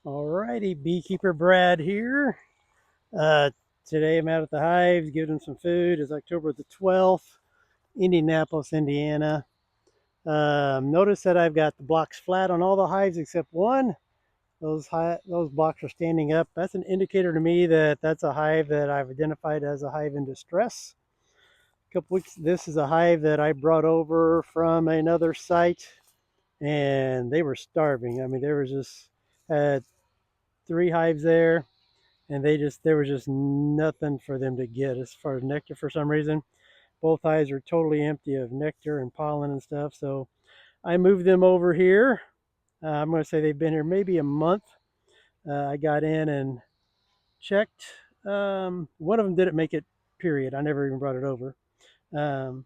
Alrighty, Beekeeper Brad here. Uh, Today I'm out at the hives giving them some food. It's October the 12th, Indianapolis, Indiana. Notice that I've got the blocks flat on all the hives except one. Those blocks are standing up. That's an indicator to me that that's a hive that I've identified as a hive in distress. A couple weeks. This is a hive that I brought over from another site, and they were starving. I mean, there was just had three hives there, and there was just nothing for them to get as far as nectar for some reason. Both hives are totally empty of nectar and pollen and stuff. So I moved them over here. I'm going to say they've been here maybe a month. I got in and checked. One of them didn't make it, period. I never even brought it over. Um,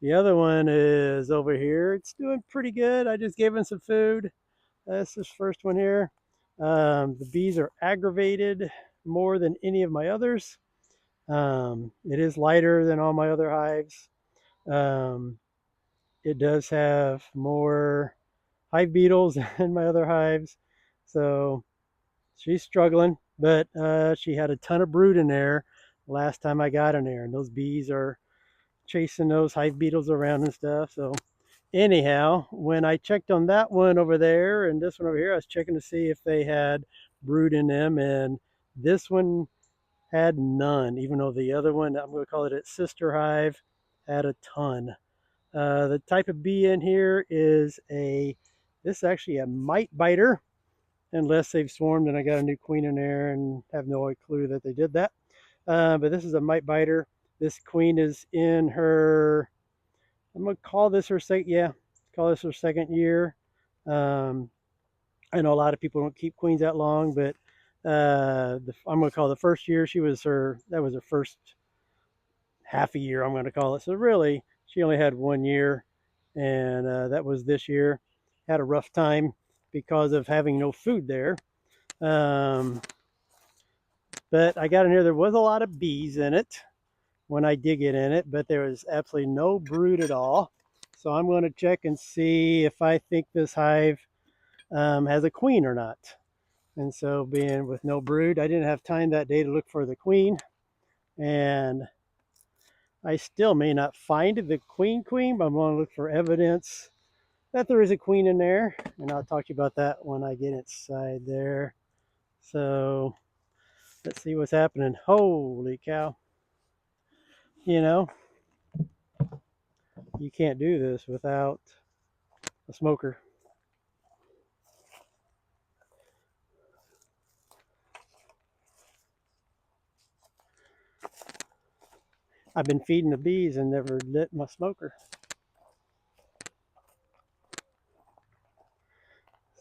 the other one is over here. It's doing pretty good. I just gave him some food. That's this first one here. The bees are aggravated more than any of my others. It is lighter than all my other hives. Um, it does have more hive beetles than my other hives. So she's struggling, but she had a ton of brood in there last time I got in there. And those bees are chasing those hive beetles around and stuff. So anyhow, when I checked on that one over there and this one over here, I was checking to see if they had brood in them. And this one had none, even though the other one, I'm going to call it its sister hive, had a ton. The type of bee in here is this is actually a mite biter, unless they've swarmed and I got a new queen in there and have no clue that they did that. But this is a mite biter. This queen is in her, I'm going to call this her second, yeah, call this her second year. Um, I know a lot of people don't keep queens that long, but I'm going to call the first year that was her first half a year, I'm going to call it. So really, she only had 1 year, and that was this year. Had a rough time because of having no food there. Um, but I got in here. There was a lot of bees in it when I did get in it, but there was absolutely no brood at all. So I'm going to check and see if I think this hive has a queen or not. And so, being with no brood, I didn't have time that day to look for the queen, and I still may not find the queen, but I'm going to look for evidence that there is a queen in there, and I'll talk to you about that when I get inside there. So let's see what's happening. Holy cow. You know, you can't do this without a smoker. I've been feeding the bees and never lit my smoker.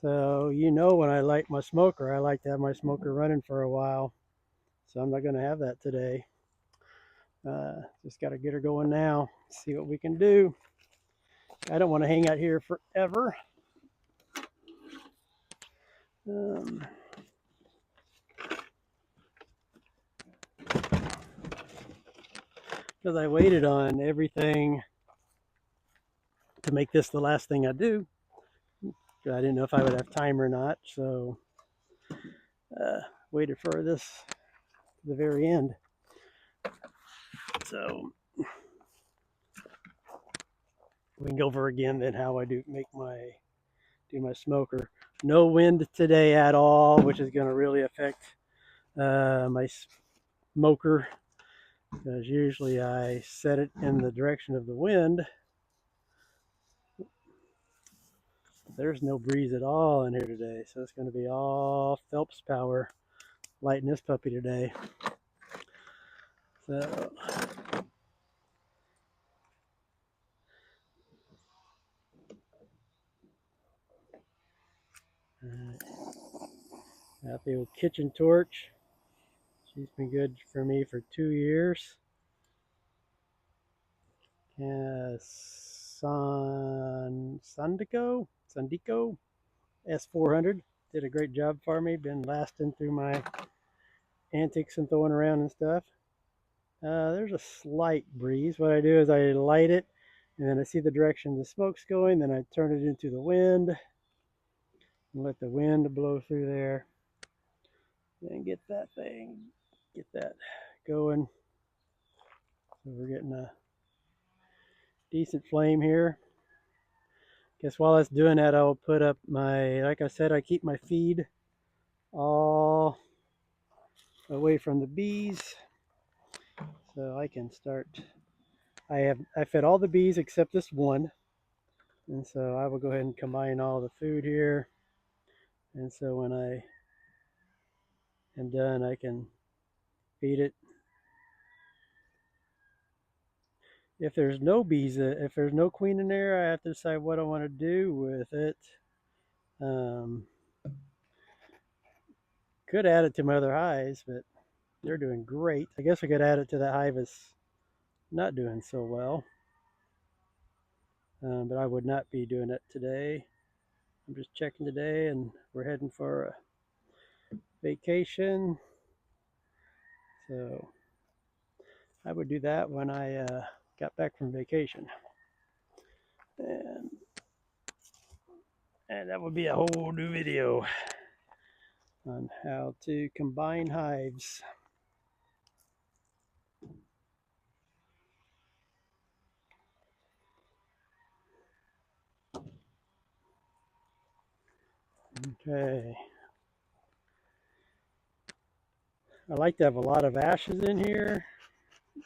So, when I light my smoker, I like to have my smoker running for a while. So I'm not going to have that today. Just got to get her going now. See what we can do. I don't want to hang out here forever. Um, because I waited on everything to make this the last thing I do. I didn't know if I would have time or not, so waited for this to the very end. So we can go over again then how I do my smoker. No wind today at all, which is going to really affect my smoker, because usually I set it in the direction of the wind. There's no breeze at all in here today, so it's going to be all Phelps power lighting this puppy today. So got the old kitchen torch. She's been good for me for 2 years. Sandico S400 did a great job for me. Been lasting through my antics and throwing around and stuff. There's a slight breeze. What I do is I light it, and then I see the direction the smoke's going. Then I turn it into the wind and let the wind blow through there. and get that thing, get that going. So we're getting a decent flame here. Guess while it's doing that, I'll put up my, like I said, I keep my feed all away from the bees, so I can start. I fed all the bees except this one, and so I will go ahead and combine all the food here. And so when I am done, I can feed it. If there's no bees, if there's no queen in there, I have to decide what I want to do with it. Um, could add it to my other hives, but they're doing great. I guess I could add it to that hive that's not doing so well, but I would not be doing it today. I'm just checking today, and we're heading for a vacation, so I would do that when I got back from vacation, and that would be a whole new video on how to combine hives. Okay. I like to have a lot of ashes in here.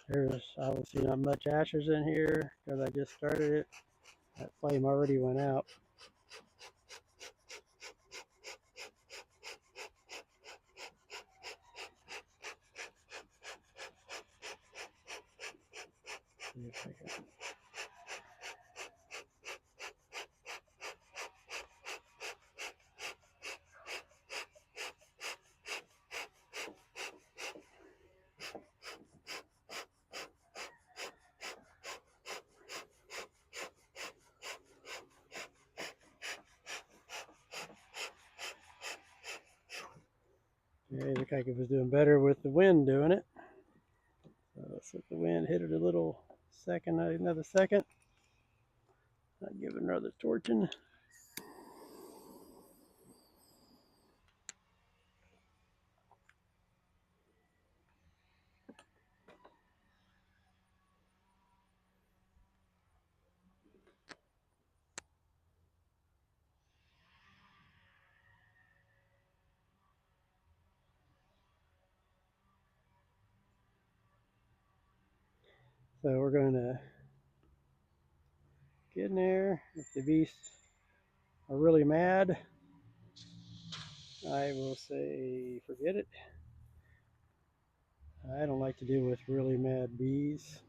There's obviously not much ashes in here because I just started it. That flame already went out. See if I can. Okay, looked like it was doing better with the wind doing it. So let's let the wind hit it a little second, another second. I'll give it another torching. So we're going to get in there. If the beasts are really mad, I will say forget it. I don't like to deal with really mad bees.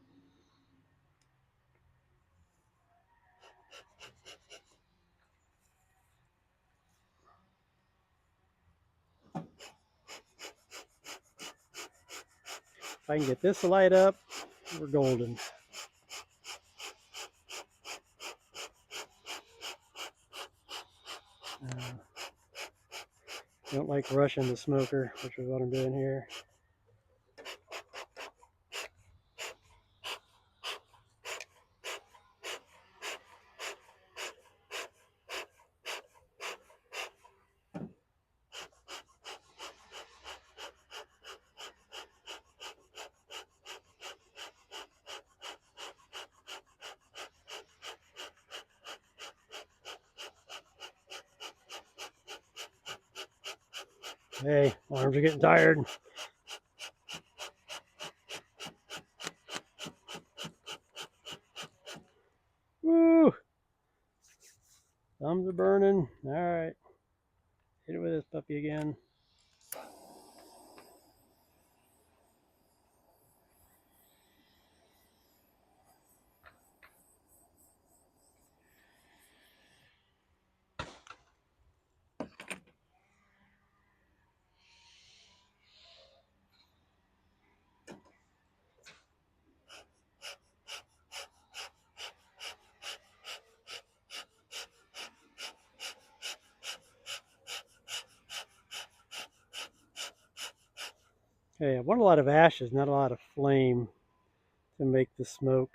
If I can get this to light up, we're golden. Don't like rushing the smoker, which is what I'm doing here. Hey, arms are getting tired. Woo! Thumbs are burning. All right. Hit it with this puppy again. Okay, I want a lot of ashes, not a lot of flame to make the smoke.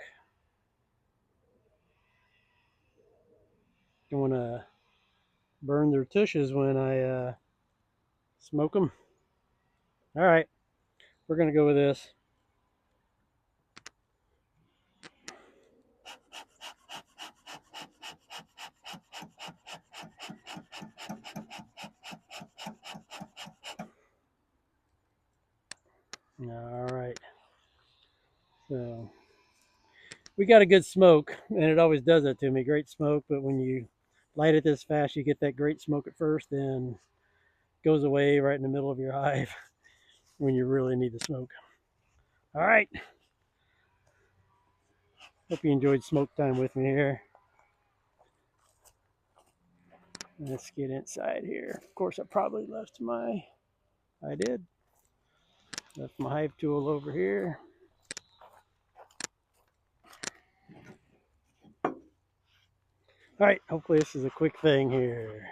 Don't want to burn their tushes when I smoke them. All right, we're going to go with this. All right. So we got a good smoke, and it always does that to me. Great smoke, but when you light it this fast, you get that great smoke at first, then it goes away right in the middle of your hive when you really need the smoke. All right. Hope you enjoyed smoke time with me here. Let's get inside here. Of course, I probably left my, I did, left my hive tool over here. All right, hopefully this is a quick thing here.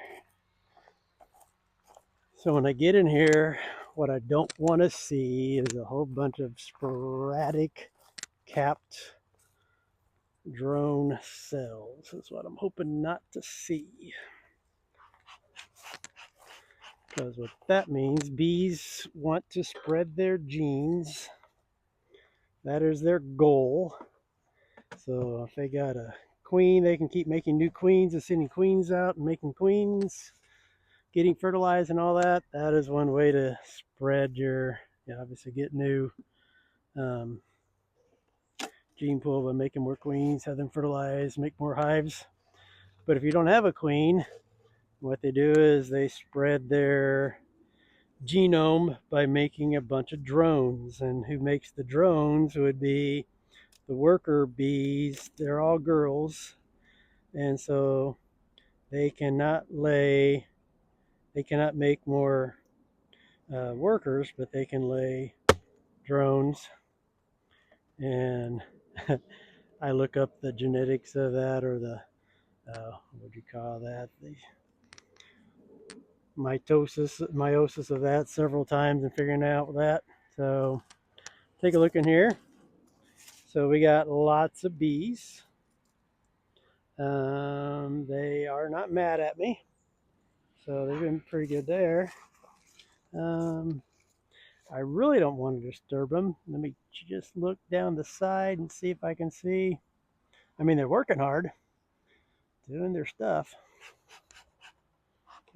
So when I get in here, what I don't want to see is a whole bunch of sporadic capped drone cells. That's what I'm hoping not to see. Because what that means, bees want to spread their genes. That is their goal. So if they got a queen, they can keep making new queens and sending queens out and making queens, getting fertilized and all that. That is one way to spread your, obviously get new um, gene pool by making more queens, have them fertilized, make more hives. But if you don't have a queen, what they do is they spread their genome by making a bunch of drones. And who makes the drones would be the worker bees. They're all girls. And so they cannot lay, they cannot make more workers, but they can lay drones. And I look up the genetics of that, or the, what would you call that? The meiosis of that several times and figuring out that. So take a look in here. So we got lots of bees. They are not mad at me. So they've been pretty good there. I really don't want to disturb them. Let me just look down the side and see if I can see. I mean, they're working hard, doing their stuff.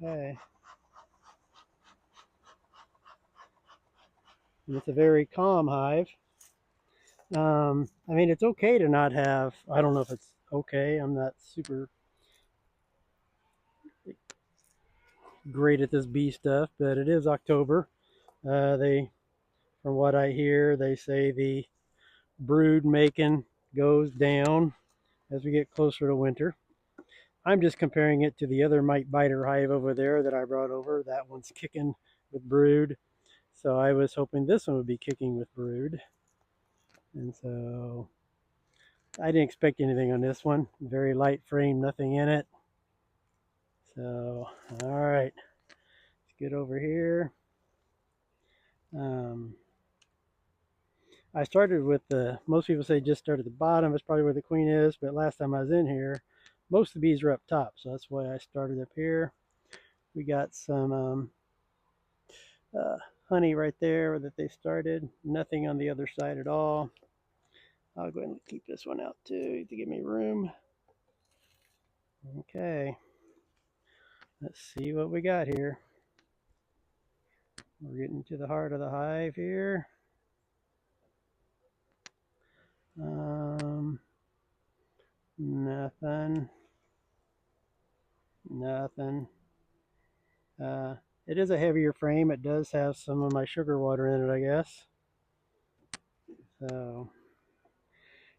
Okay. And it's a very calm hive. I mean, it's okay to not have, I don't know if it's okay. I'm not super great at this bee stuff, but it is October. From what I hear, they say the brood making goes down as we get closer to winter. I'm just comparing it to the other mite biter hive over there that I brought over. That one's kicking with brood. So I was hoping this one would be kicking with brood. And so I didn't expect anything on this one. Very light frame, nothing in it. So, all right, let's get over here. I started with most people say just start at the bottom. That's probably where the queen is. But last time I was in here, most of the bees are up top. So that's why I started up here. We got some uh, honey right there that they started. Nothing on the other side at all. I'll go ahead and keep this one out too to give me room. Okay. Let's see what we got here. We're getting to the heart of the hive here. Nothing. Nothing. It is a heavier frame. It does have some of my sugar water in it, I guess. So,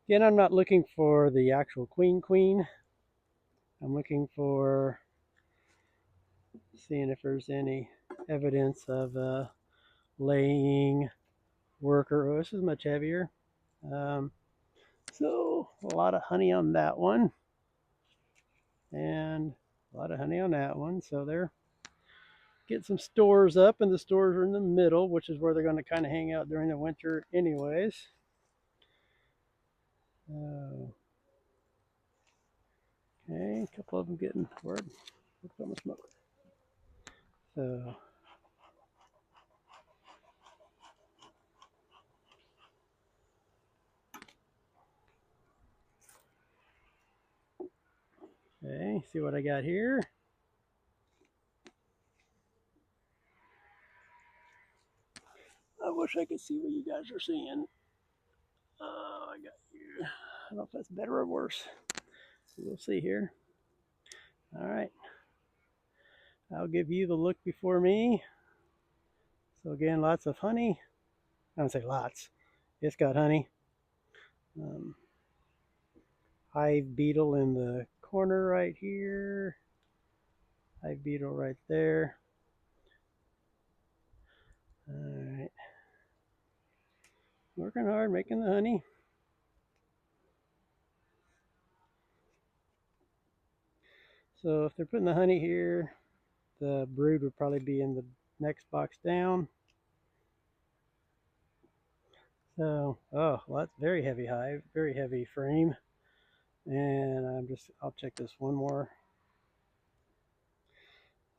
again, I'm not looking for the actual queen. I'm looking for seeing if there's any evidence of laying worker. Oh, this is much heavier. So, a lot of honey on that one. And a lot of honey on that one. So they're get some stores up, and the stores are in the middle, which is where they're going to kind of hang out during the winter anyways. Okay, a couple of them getting word. So see what I got here. I wish I could see what you guys are seeing. I got you. I don't know if that's better or worse. We'll see here. All right. I'll give you the look before me. So again, lots of honey. I don't say lots. It's got honey. Hive beetle in the corner right here. Hive beetle right there. All right. Working hard, making the honey. So if they're putting the honey here, the brood would probably be in the next box down. So, oh, well, that's very heavy hive, very heavy frame. And I'll check this one more.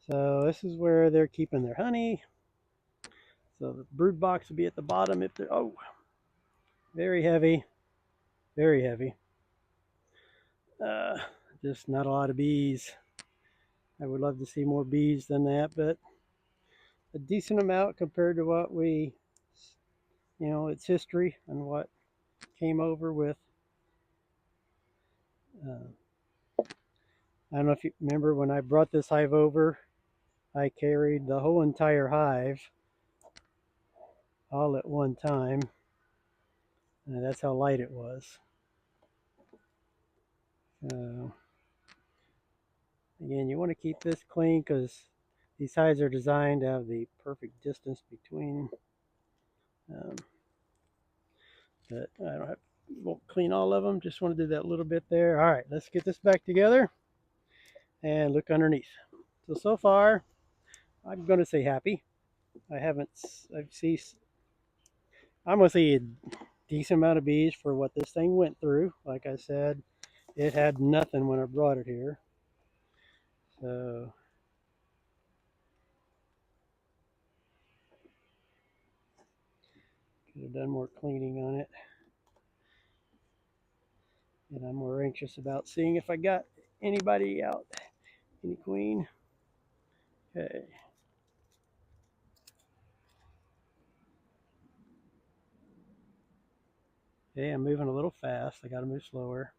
So this is where they're keeping their honey. So the brood box would be at the bottom if they're, oh, very heavy, very heavy. Uh, just not a lot of bees. I would love to see more bees than that, but a decent amount compared to what its history and what came over with. I don't know if you remember when I brought this hive over, I carried the whole entire hive all at one time. And that's how light it was. Again, you want to keep this clean because these hives are designed to have the perfect distance between. But I don't have, won't clean all of them. Just want to do that little bit there. All right, let's get this back together and look underneath. So far, I'm going to say happy. I'm going to see a decent amount of bees for what this thing went through. Like I said, it had nothing when I brought it here. So could have done more cleaning on it. And I'm more anxious about seeing if I got anybody out. Any queen? Okay. Okay, I'm moving a little fast. I gotta move slower.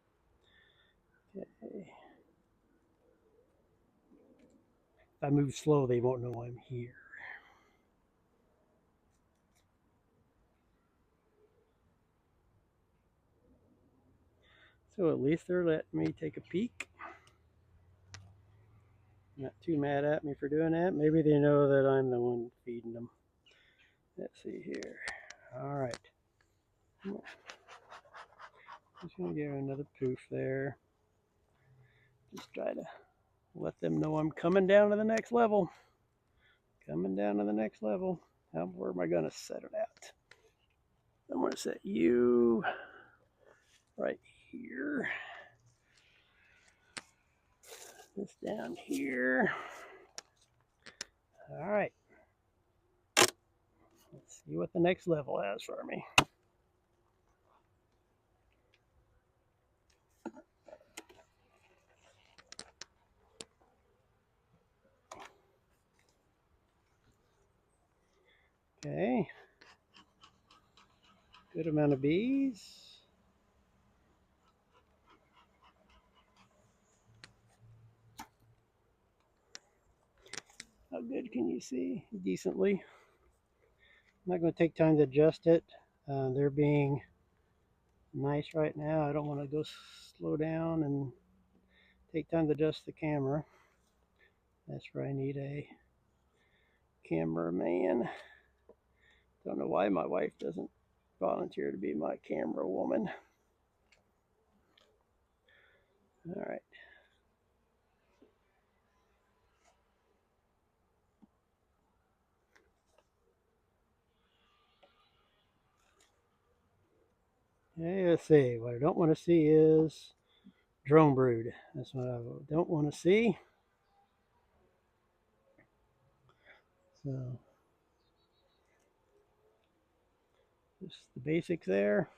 Okay. If I move slow, they won't know I'm here. So at least they're letting me take a peek. Not too mad at me for doing that. Maybe they know that I'm the one feeding them. Let's see here. All right. Just gonna give another poof there. Just try to let them know I'm coming down to the next level. Coming down to the next level. Where am I gonna set it at? I'm gonna set you right here. This down here. All right. Let's see what the next level has for me. Okay. Good amount of bees. How good can you see? Decently. I'm not going to take time to adjust it. They're being nice right now. I don't want to go slow down and take time to adjust the camera. That's where I need a cameraman. Don't know why my wife doesn't volunteer to be my camera woman. All right. Okay, let's see. What I don't want to see is drone brood. That's what I don't want to see. So just the basics there.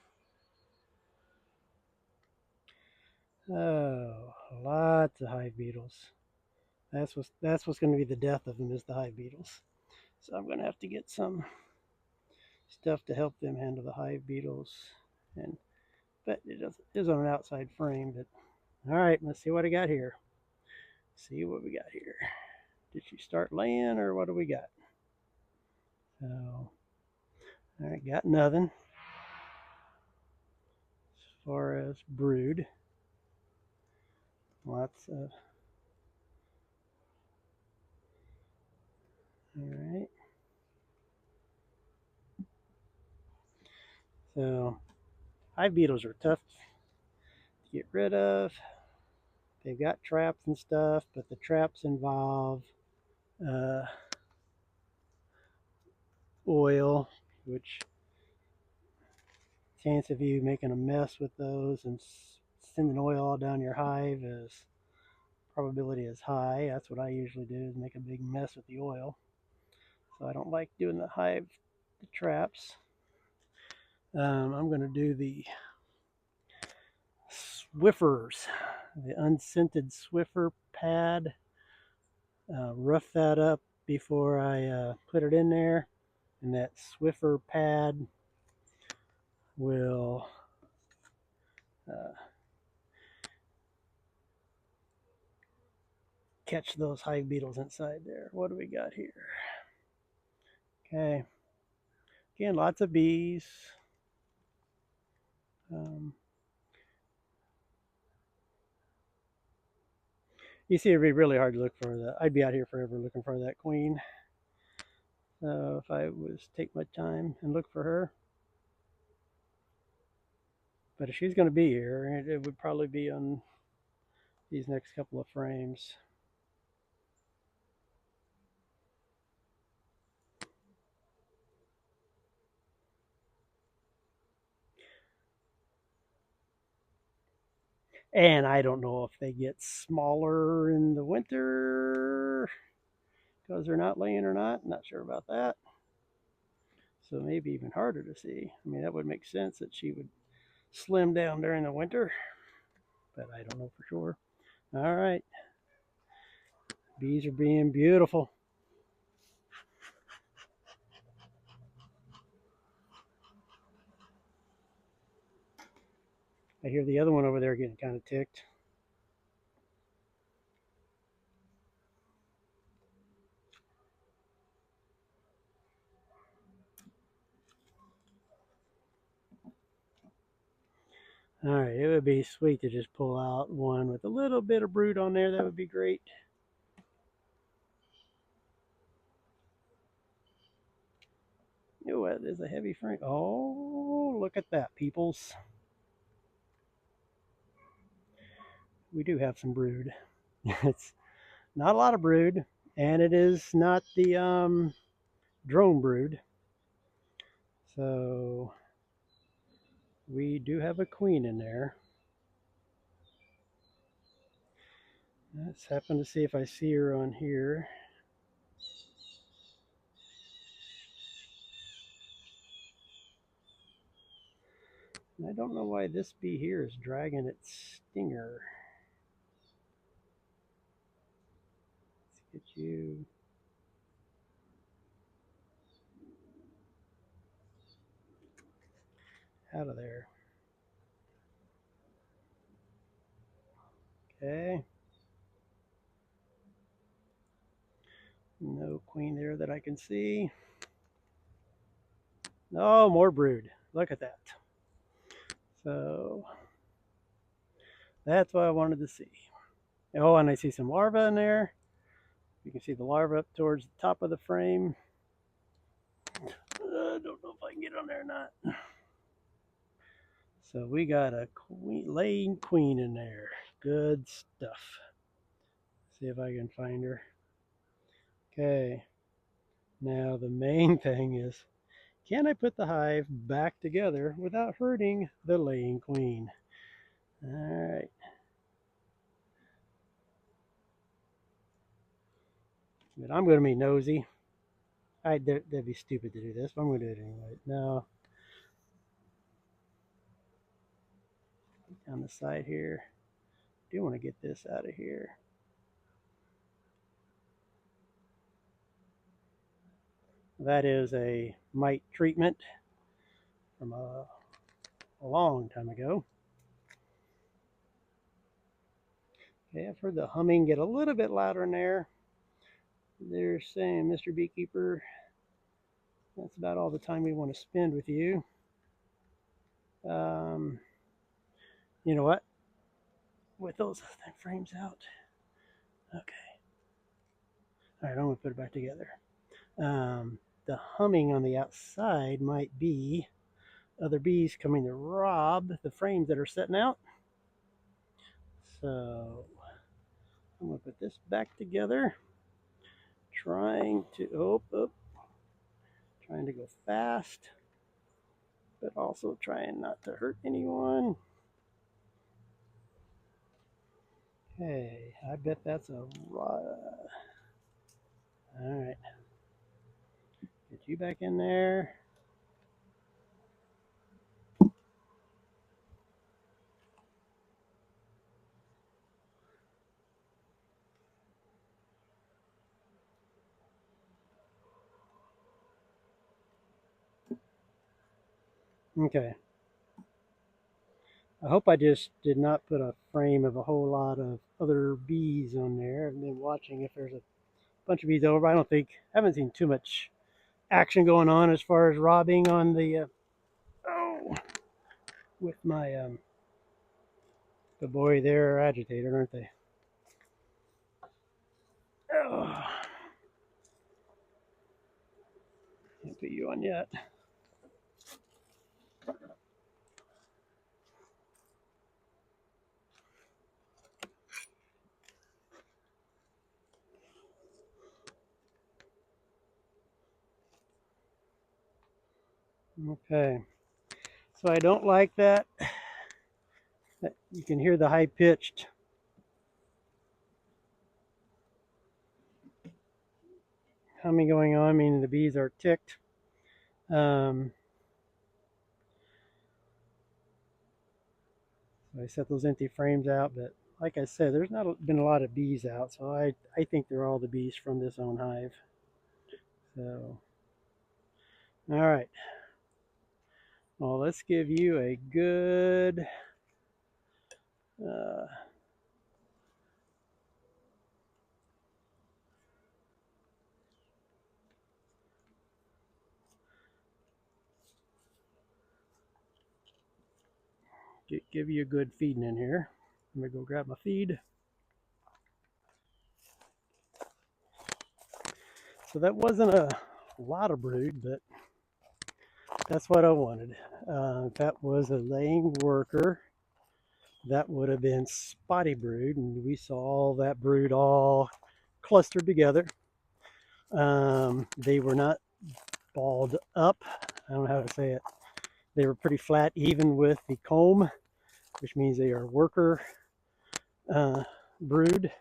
Oh, Lots of hive beetles. That's what's going to be the death of them is the hive beetles. So I'm going to have to get some stuff to help them handle the hive beetles. And but it is on an outside frame. But all right, let's see what I got here. See what we got here. Did she start laying or what do we got? So, all right, got nothing as far as brood. Lots of. All right. So hive beetles are tough to get rid of. They've got traps and stuff, but the traps involve uh, oil, which chance of you making a mess with those and sending oil all down your hive is probability is high. That's what I usually do is make a big mess with the oil. So I don't like doing the traps. I'm going to do the Swiffers, the unscented Swiffer pad. Rough that up before I put it in there, and that Swiffer pad will uh, catch those hive beetles inside there. What do we got here? Okay, again, lots of bees. You see, it'd be really hard to look for that. I'd be out here forever looking for that queen. If I was take my time and look for her. But if she's going to be here, it would probably be on these next couple of frames. And I don't know if they get smaller in the winter because they're not laying or not. Not sure about that. So maybe even harder to see. I mean, that would make sense that she would slim down during the winter, but I don't know for sure. All right. Bees are being beautiful. I hear the other one over there getting kind of ticked. All right, it would be sweet to just pull out one with a little bit of brood on there. That would be great. Oh, that is a heavy frame. Oh, look at that, peoples. We do have some brood. It's not a lot of brood, and it is not the drone brood. So we do have a queen in there. Let's happen to see if I see her on here. And I don't know why this bee here is dragging its stinger. Let's get you. Out of there. Okay. No queen there that I can see. No, more brood. Look at that. So that's what I wanted to see. Oh, and I see some larvae in there. You can see the larva up towards the top of the frame. I don't know if I can get on there or not. So we got a laying queen in there. Good stuff. See if I can find her. Okay. Now the main thing is, can I put the hive back together without hurting the laying queen? All right. But I'm going to be nosy. That'd be stupid to do this, but I'm going to do it anyway. No. Down the side here. do want to get this out of here. That is a mite treatment from a long time ago. Okay, I've heard the humming get a little bit louder in there. They're saying, Mr. Beekeeper, that's about all the time we want to spend with you. You know what? With those frames out. Okay. All right, I'm going to put it back together. The humming on the outside might be other bees coming to rob the frames that are setting out. So I'm going to put this back together. Trying to trying to go fast, but also trying not to hurt anyone. Okay, I bet that's a all right. Get you back in there. Okay. I hope I just did not put a frame of a whole lot of other bees on there. I've been watching if there's a bunch of bees over. I haven't seen too much action going on as far as robbing on the, with my, the boy they're agitated, aren't they? Oh, can't put you on yet. Okay. So I don't like that. You can hear the high pitched humming going on, meaning the bees are ticked. So I set those empty frames out, but like I said, there's not been a lot of bees out, so I think they're all the bees from this own hive. So, all right. Well, let's give you a good uh, give you a good feeding in here. I'm gonna go grab my feed. So that wasn't a lot of brood, but that's what I wanted. If that was a laying worker, that would have been spotty brood, and we saw all that brood all clustered together. They were not balled up. I don't know how to say it. They were pretty flat, even with the comb, which means they are worker brood.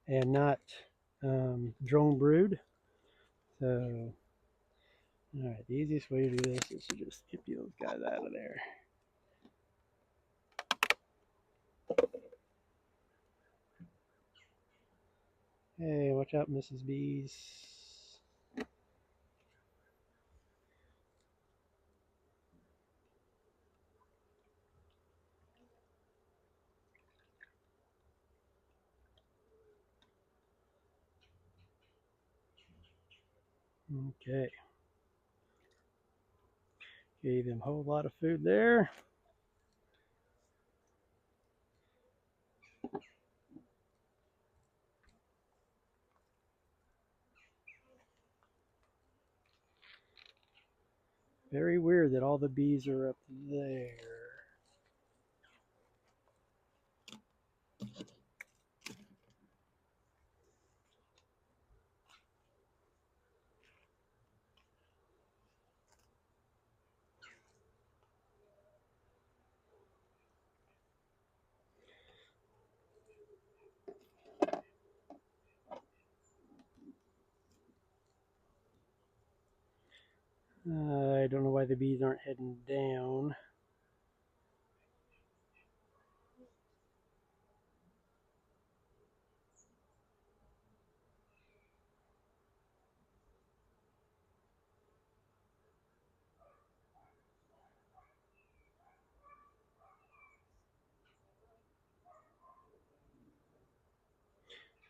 And not drone brood. So, all right, the easiest way to do this is to just empty those guys out of there. Hey, watch out, Mrs. Bees. Okay. Gave them a whole lot of food there. Very weird that all the bees are up there. I don't know why the bees aren't heading down.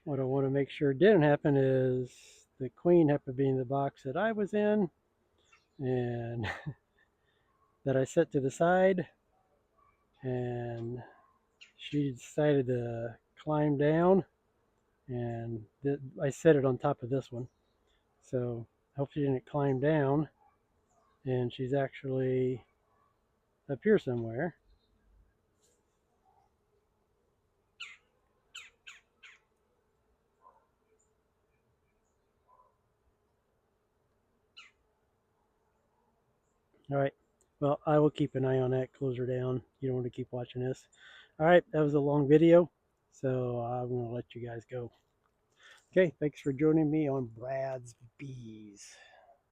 What I want to make sure didn't happen is the queen happened to be in the box that I was in and that I set to the side, and she decided to climb down, and I set it on top of this one. So I hope she didn't climb down, and she's actually up here somewhere. All right. Well, I will keep an eye on that. Close her down. You don't want to keep watching this. All right. That was a long video, so I'm going to let you guys go. Okay. Thanks for joining me on Brad's Bees.